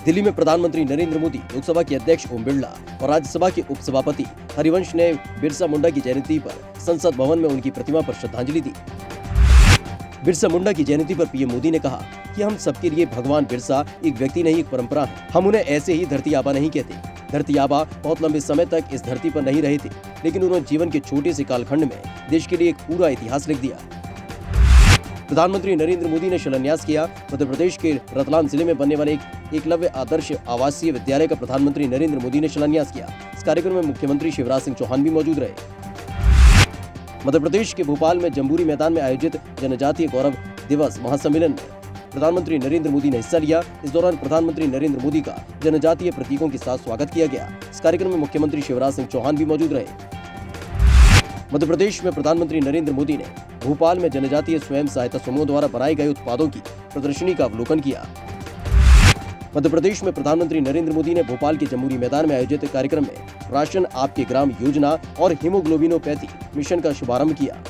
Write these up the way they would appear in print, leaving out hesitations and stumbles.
दिल्ली में प्रधानमंत्री नरेंद्र मोदी, लोकसभा के अध्यक्ष ओम बिरला और राज्यसभा के उपसभापति हरिवंश ने बिरसा मुंडा की जयंती पर संसद भवन में उनकी प्रतिमा पर श्रद्धांजलि दी। बिरसा मुंडा की जयंती पर पीएम मोदी ने कहा कि हम सबके लिए भगवान बिरसा एक व्यक्ति नहीं, एक परंपरा है। हम उन्हें ऐसे ही धरती आबा नहीं कहते। धरती आबा बहुत लंबे समय तक इस धरती पर नहीं रहे थे, लेकिन उन्होंने जीवन के छोटे से कालखंड में देश के लिए एक पूरा इतिहास लिख दिया। प्रधानमंत्री नरेंद्र मोदी ने शिलान्यास किया। मध्य प्रदेश के रतलाम जिले में बनने वाले एक एकलव्य आदर्श आवासीय विद्यालय का प्रधानमंत्री नरेंद्र मोदी ने शिलान्यास किया। इस कार्यक्रम में मुख्यमंत्री शिवराज सिंह चौहान भी मौजूद रहे। मध्य प्रदेश के भोपाल में जम्बूरी मैदान में आयोजित जनजातीय गौरव दिवस महासम्मेलन में प्रधानमंत्री नरेंद्र मोदी ने हिस्सा लिया। इस दौरान प्रधानमंत्री नरेंद्र मोदी का जनजातीय प्रतीकों के साथ स्वागत किया गया। इस कार्यक्रम में मुख्यमंत्री शिवराज सिंह चौहान भी मौजूद रहे। मध्य प्रदेश में प्रधानमंत्री नरेंद्र मोदी ने भोपाल में जनजातीय स्वयं सहायता समूह द्वारा बनाए गए उत्पादों की प्रदर्शनी का अवलोकन किया। मध्य प्रदेश में प्रधानमंत्री नरेंद्र मोदी ने भोपाल के जम्बूरी मैदान में आयोजित कार्यक्रम में राशन आपके ग्राम योजना और हीमोग्लोबिनोपैथी मिशन का शुभारंभ किया।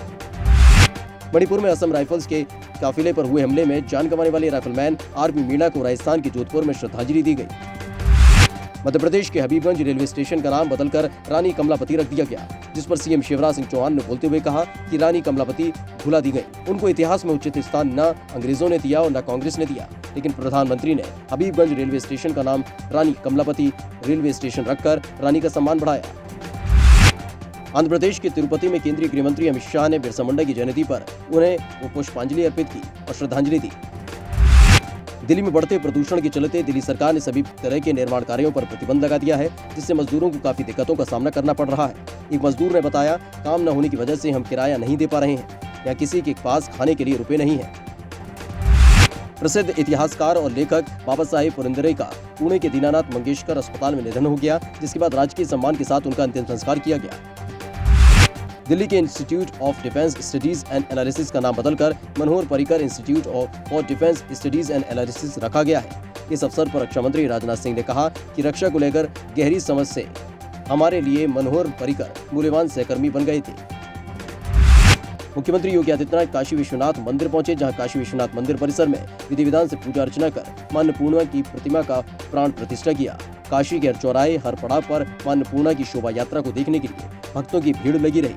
मणिपुर में असम राइफल्स के काफिले पर हुए हमले में जान गंवाने वाले राइफलमैन आरपी मीणा को राजस्थान के जोधपुर में श्रद्धांजलि दी गई। मध्य प्रदेश के हबीबगंज रेलवे स्टेशन का नाम बदलकर रानी कमलापति रख दिया गया, जिस पर सीएम शिवराज सिंह चौहान ने बोलते हुए कहा कि रानी कमलापति भुला दी गई। उनको इतिहास में उचित स्थान न अंग्रेजों ने दिया और न कांग्रेस ने दिया, लेकिन प्रधानमंत्री ने हबीबगंज रेलवे स्टेशन का नाम रानी कमलापति रेलवे स्टेशन रखकर रानी का सम्मान बढ़ाया। आंध्र प्रदेश के तिरुपति में केंद्रीय गृह मंत्री अमित शाह ने बिरसा मुंडा की जयंती पर उन्हें पुष्पांजलि अर्पित की और श्रद्धांजलि दी। दिल्ली में बढ़ते प्रदूषण के चलते दिल्ली सरकार ने सभी तरह के निर्माण कार्यों पर प्रतिबंध लगा दिया है, जिससे मजदूरों को काफी दिक्कतों का सामना करना पड़ रहा है। एक मजदूर ने बताया, काम न होने की वजह से हम किराया नहीं दे पा रहे हैं या किसी के पास खाने के लिए रुपए नहीं है। प्रसिद्ध इतिहासकार और लेखक बाबा साहेब पुरंदरे का पुणे के दीनानाथ मंगेशकर अस्पताल में निधन हो गया, जिसके बाद राजकीय सम्मान के साथ उनका अंतिम संस्कार किया गया। दिल्ली के Institute of Defence Studies and Analysis का नाम बदलकर Manohar Parrikar Institute for Defence Studies and Analysis रखा गया है। इस अवसर पर रक्षा मंत्री राजनाथ सिंह ने कहा कि रक्षा को लेकर गहरी समझ से हमारे लिए मनोहर पर्रिकर मूल्यवान सहकर्मी बन गए थे। मुख्यमंत्री योगी आदित्यनाथ काशी विश्वनाथ मंदिर पहुंचे, जहां काशी विश्वनाथ मंदिर परिसर में विधि विधान से पूजा अर्चना कर मां अन्नपूर्णा की प्रतिमा का प्राण प्रतिष्ठा किया। काशी के हर चौराहे, हर पड़ाव पर मां अन्नपूर्णा की शोभा यात्रा को देखने के लिए भक्तों की भीड़ लगी रही।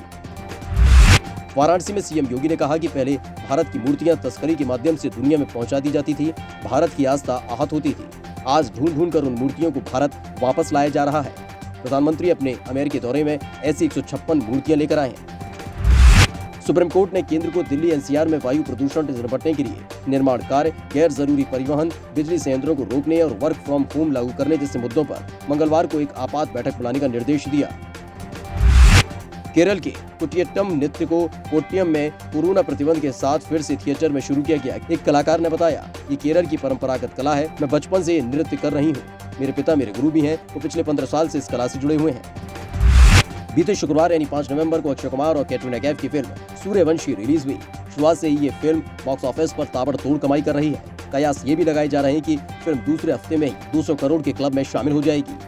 वाराणसी में सीएम योगी ने कहा कि पहले भारत की मूर्तियां तस्करी के माध्यम से दुनिया में पहुंचा दी जाती थी, भारत की आस्था आहत होती थी। आज ढूंढ ढूंढ कर उन मूर्तियों को भारत वापस लाया जा रहा है। प्रधानमंत्री अपने अमेरिकी दौरे में ऐसी 156 मूर्तियां लेकर आए हैं। सुप्रीम कोर्ट ने केंद्र को दिल्ली एनसीआर में वायु प्रदूषण से निपटने के लिए निर्माण कार्य, गैर जरूरी परिवहन, बिजली संयंत्रों को रोकने और वर्क फ्रॉम होम लागू करने जैसे मुद्दों पर मंगलवार को एक आपात बैठक बुलाने का निर्देश दिया। केरल के कुटियट्टम नृत्य को कोट्टियम में कोरोना प्रतिबंध के साथ फिर से थिएटर में शुरू किया गया। एक कलाकार ने बताया, ये केरल की परंपरागत कला है। मैं बचपन से नृत्य कर रही हूँ। मेरे पिता मेरे गुरु भी हैं। वो पिछले 15 साल से इस कला से जुड़े हुए हैं। बीते शुक्रवार यानी 5 नवंबर को अक्षय कुमार और कैटरीना कैफ की फिल्म सूर्यवंशी रिलीज हुई। शुरुआत से ही ये फिल्म बॉक्स ऑफिस पर ताबड़तोड़ कमाई कर रही है। कयास ये भी लगाए जा रहे हैं कि फिल्म दूसरे हफ्ते में ही 200 करोड़ के क्लब में शामिल हो जाएगी।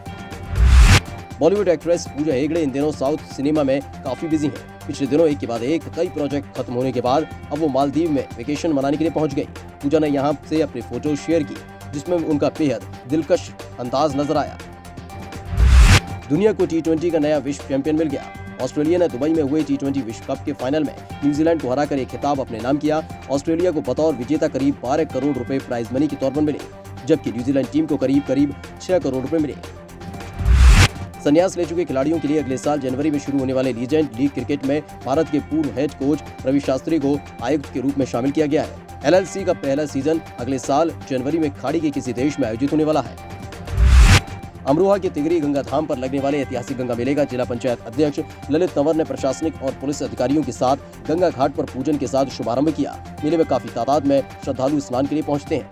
बॉलीवुड एक्ट्रेस पूजा हेगड़े इन दिनों साउथ सिनेमा में काफी बिजी हैं। पिछले दिनों एक के बाद एक कई प्रोजेक्ट खत्म होने के बाद अब वो मालदीव में वेकेशन मनाने के लिए पहुंच गई। पूजा ने यहां से अपनी फोटो शेयर की, जिसमें उनका बेहद दिलकश अंदाज नजर आया। दुनिया को T20 का नया विश्व चैंपियन मिल गया। ऑस्ट्रेलिया ने दुबई में हुए T20 विश्व कप के फाइनल में न्यूजीलैंड को हराकर एक खिताब अपने नाम किया। ऑस्ट्रेलिया को बतौर विजेता करीब 12 करोड़ रुपए प्राइज मनी के तौर पर मिले, जबकि न्यूजीलैंड टीम को करीब 6 करोड़ रुपए मिले। संन्यास ले चुके खिलाड़ियों के लिए अगले साल जनवरी में शुरू होने वाले लीजेंड लीग क्रिकेट में भारत के पूर्व हेड कोच रवि शास्त्री को आयुक्त के रूप में शामिल किया गया है। LLC का पहला सीजन अगले साल जनवरी में खाड़ी के किसी देश में आयोजित होने वाला है। अमरोहा के तिगरी गंगा धाम पर लगने वाले ऐतिहासिक गंगा मेले का जिला पंचायत अध्यक्ष ललित तंवर ने प्रशासनिक और पुलिस अधिकारियों के साथ गंगा घाट पर पूजन के साथ शुभारंभ किया। मेले में काफी तादाद में श्रद्धालु स्नान के लिए पहुंचते हैं।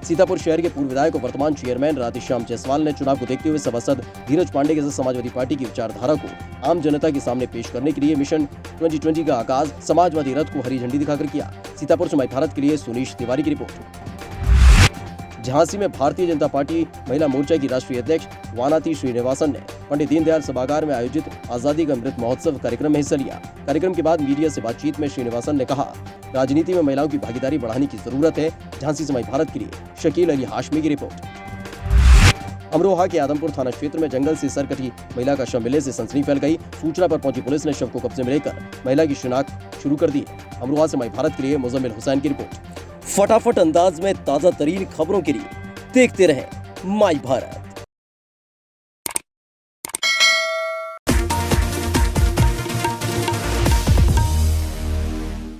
सीतापुर शहर के पूर्व विधायक और वर्तमान चेयरमैन राधेश्याम जायसवाल ने चुनाव को देखते हुए सभासद धीरज पांडे के साथ समाजवादी पार्टी की विचारधारा को आम जनता के सामने पेश करने के लिए मिशन 2020 का आगाज समाजवादी रथ को हरी झंडी दिखाकर किया। सीतापुर से माई भारत के लिए सुनीश तिवारी की रिपोर्ट। झांसी में भारतीय जनता पार्टी महिला मोर्चा की राष्ट्रीय अध्यक्ष वानाथी श्रीनिवासन ने पंडित दीनदयाल सभागार में आयोजित आजादी का अमृत महोत्सव कार्यक्रम में हिस्सा लिया। कार्यक्रम के बाद मीडिया से बातचीत में श्रीनिवासन ने कहा, राजनीति में महिलाओं की भागीदारी बढ़ाने की जरूरत है। झांसी समाई भारत के लिए शकील अली हाशमी की रिपोर्ट। अमरोहा के आदमपुर थाना क्षेत्र में जंगल से सरकटी महिला का शव मिलने से सनसनी फैल गई। सूचना पर पहुंची पुलिस ने शव को कब्जे में लेकर महिला की शिनाख्त शुरू कर दी। अमरोहा से माई भारत के लिए मुजम्मिल हुसैन की रिपोर्ट। फटाफट अंदाज में ताजा तरीन खबरों के लिए देखते रहें माई भारत।